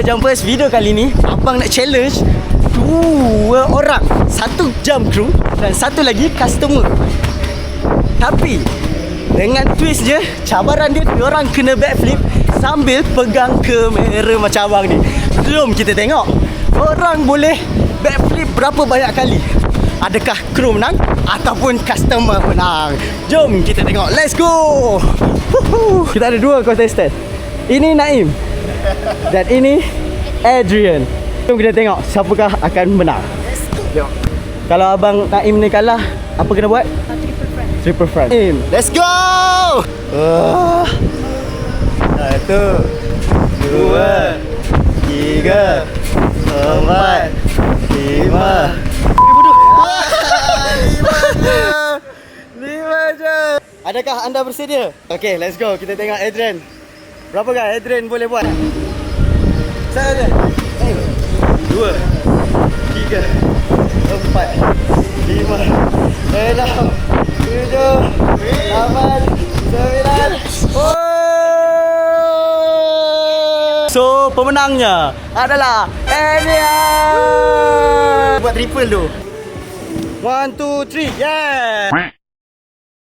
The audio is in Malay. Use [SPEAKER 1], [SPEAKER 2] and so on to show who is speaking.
[SPEAKER 1] Alright jumpers, video kali ni abang nak challenge 2 orang, 1 jam kru dan 1 lagi customer. Tapi dengan twist je, cabaran dia diorang kena backflip sambil pegang kamera macam abang ni. Jom kita tengok orang boleh backflip berapa banyak kali. Adakah kru menang ataupun customer menang? Jom kita tengok. Let's go. Kita ada 2 kontestan. Ini Naim dan ini Adrian. Jom kita tengok siapakah akan menang. Jom. Kalau abang Naim ni kalah, apa kena buat? Triple front. Let's go. 1, 2, 3, 4, 5, 5 je. Adakah anda bersedia? Okay, let's go. Kita tengok Adrian. Berapakah Adrian boleh buat? 1, 2, 3, 4, 5, 6, 7, 8, 9. So, pemenangnya adalah Adrian. Buat triple tu. 1, 2, 3. Yeah.